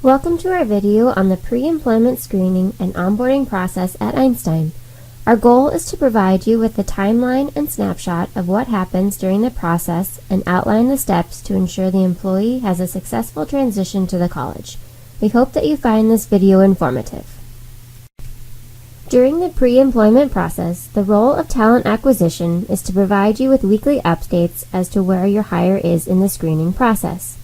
Welcome to our video on the pre-employment screening and onboarding process at Einstein. Our goal is to provide you with the timeline and snapshot of what happens during the process and outline the steps to ensure the employee has a successful transition to the college. We hope that you find this video informative. During the pre-employment process, the role of talent acquisition is to provide you with weekly updates as to where your hire is in the screening process.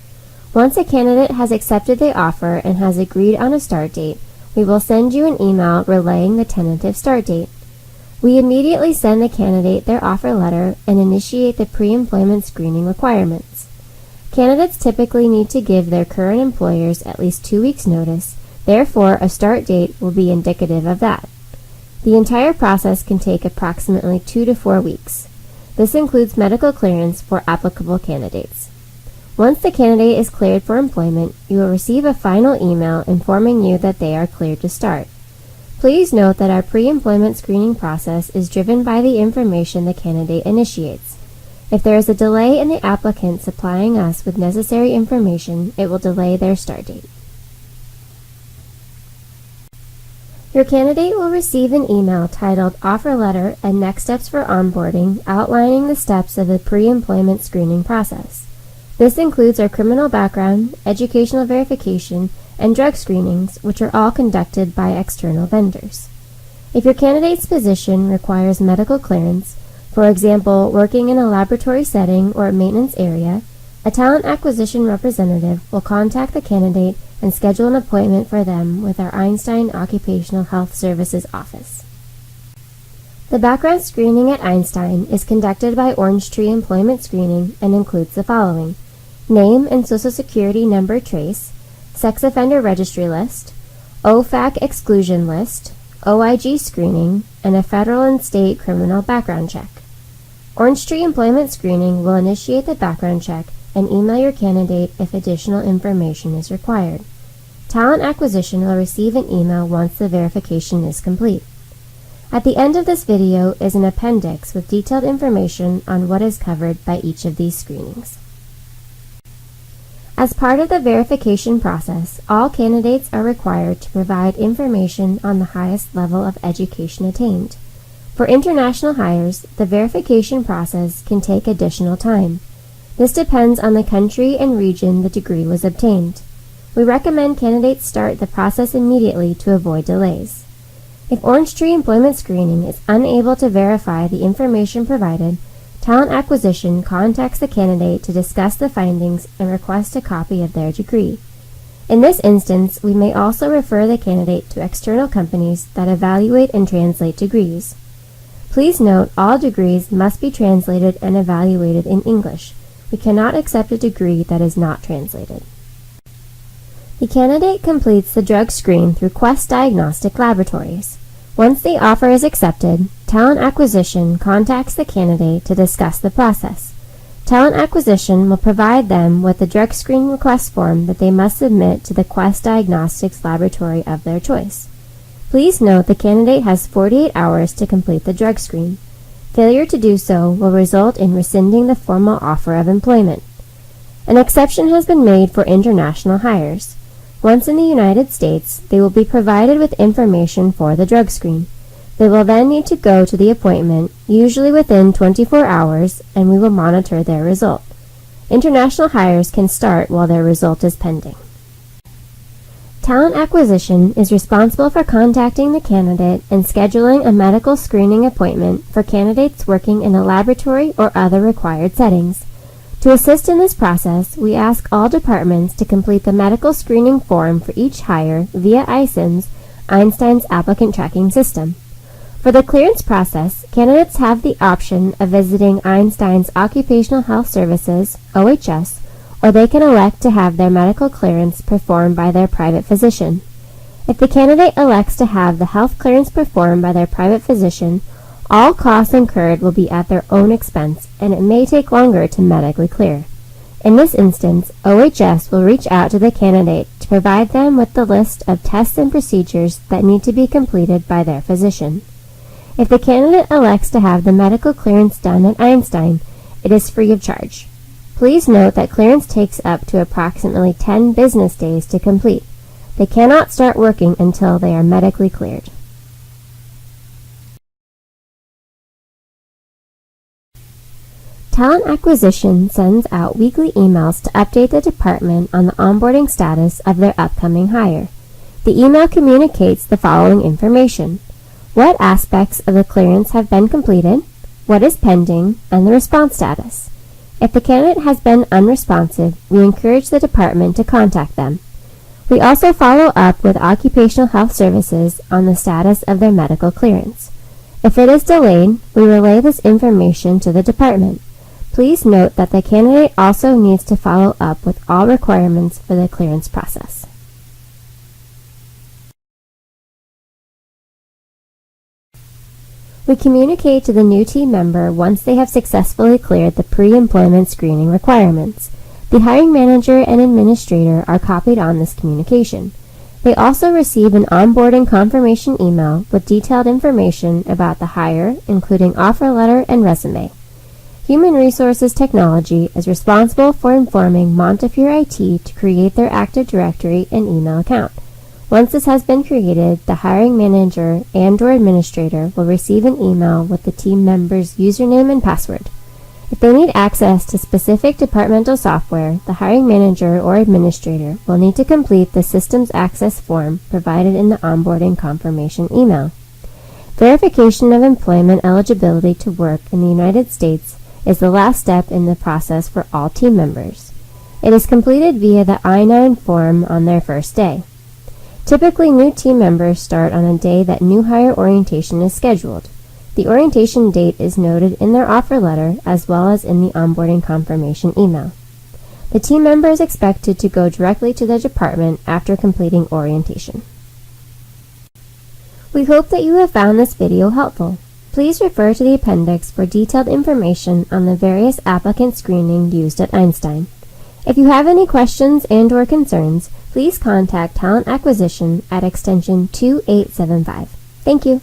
Once a candidate has accepted the offer and has agreed on a start date, we will send you an email relaying the tentative start date. We immediately send the candidate their offer letter and initiate the pre-employment screening requirements. Candidates typically need to give their current employers at least 2 weeks' notice, therefore a start date will be indicative of that. The entire process can take approximately 2 to 4 weeks. This includes medical clearance for applicable candidates. Once the candidate is cleared for employment, you will receive a final email informing you that they are cleared to start. Please note that our pre-employment screening process is driven by the information the candidate initiates. If there is a delay in the applicant supplying us with necessary information, it will delay their start date. Your candidate will receive an email titled Offer Letter and Next Steps for Onboarding outlining the steps of the pre-employment screening process. This includes our criminal background, educational verification, and drug screenings, which are all conducted by external vendors. If your candidate's position requires medical clearance, for example, working in a laboratory setting or a maintenance area, a talent acquisition representative will contact the candidate and schedule an appointment for them with our Einstein Occupational Health Services office. The background screening at Einstein is conducted by Orange Tree Employment Screening and includes the following: name and social security number trace, sex offender registry list, OFAC exclusion list, OIG screening, and a federal and state criminal background check. Orange Tree Employment Screening will initiate the background check and email your candidate if additional information is required. Talent acquisition will receive an email once the verification is complete. At the end of this video is an appendix with detailed information on what is covered by each of these screenings. As part of the verification process, all candidates are required to provide information on the highest level of education attained. For international hires, the verification process can take additional time. This depends on the country and region the degree was obtained. We recommend candidates start the process immediately to avoid delays. If Orange Tree Employment Screening is unable to verify the information provided, Talent Acquisition contacts the candidate to discuss the findings and request a copy of their degree. In this instance, we may also refer the candidate to external companies that evaluate and translate degrees. Please note all degrees must be translated and evaluated in English. We cannot accept a degree that is not translated. The candidate completes the drug screen through Quest Diagnostic Laboratories. Once the offer is accepted, Talent Acquisition contacts the candidate to discuss the process. Talent Acquisition will provide them with the drug screen request form that they must submit to the Quest Diagnostics laboratory of their choice. Please note the candidate has 48 hours to complete the drug screen. Failure to do so will result in rescinding the formal offer of employment. An exception has been made for international hires. Once in the United States, they will be provided with information for the drug screen. They will then need to go to the appointment, usually within 24 hours, and we will monitor their result. International hires can start while their result is pending. Talent Acquisition is responsible for contacting the candidate and scheduling a medical screening appointment for candidates working in a laboratory or other required settings. To assist in this process, we ask all departments to complete the medical screening form for each hire via iCIMS, Einstein's applicant tracking system. For the clearance process, candidates have the option of visiting Einstein's Occupational Health Services, OHS, or they can elect to have their medical clearance performed by their private physician. If the candidate elects to have the health clearance performed by their private physician, all costs incurred will be at their own expense, and it may take longer to medically clear. In this instance, OHS will reach out to the candidate to provide them with the list of tests and procedures that need to be completed by their physician. If the candidate elects to have the medical clearance done at Einstein, it is free of charge. Please note that clearance takes up to approximately 10 business days to complete. They cannot start working until they are medically cleared. Talent Acquisition sends out weekly emails to update the department on the onboarding status of their upcoming hire. The email communicates the following information: what aspects of the clearance have been completed, what is pending, and the response status. If the candidate has been unresponsive, we encourage the department to contact them. We also follow up with Occupational Health Services on the status of their medical clearance. If it is delayed, we relay this information to the department. Please note that the candidate also needs to follow up with all requirements for the clearance process. We communicate to the new team member once they have successfully cleared the pre-employment screening requirements. The hiring manager and administrator are copied on this communication. They also receive an onboarding confirmation email with detailed information about the hire, including offer letter and resume. Human Resources Technology is responsible for informing Montefiore IT to create their Active Directory and email account. Once this has been created, the hiring manager and/or administrator will receive an email with the team member's username and password. If they need access to specific departmental software, the hiring manager or administrator will need to complete the Systems Access form provided in the onboarding confirmation email. Verification of employment eligibility to work in the United States is the last step in the process for all team members. It is completed via the I-9 form on their first day. Typically, new team members start on a day that new hire orientation is scheduled. The orientation date is noted in their offer letter as well as in the onboarding confirmation email. The team member is expected to go directly to the department after completing orientation. We hope that you have found this video helpful. Please refer to the appendix for detailed information on the various applicant screening used at Einstein. If you have any questions and/or concerns, please contact Talent Acquisition at extension 2875. Thank you.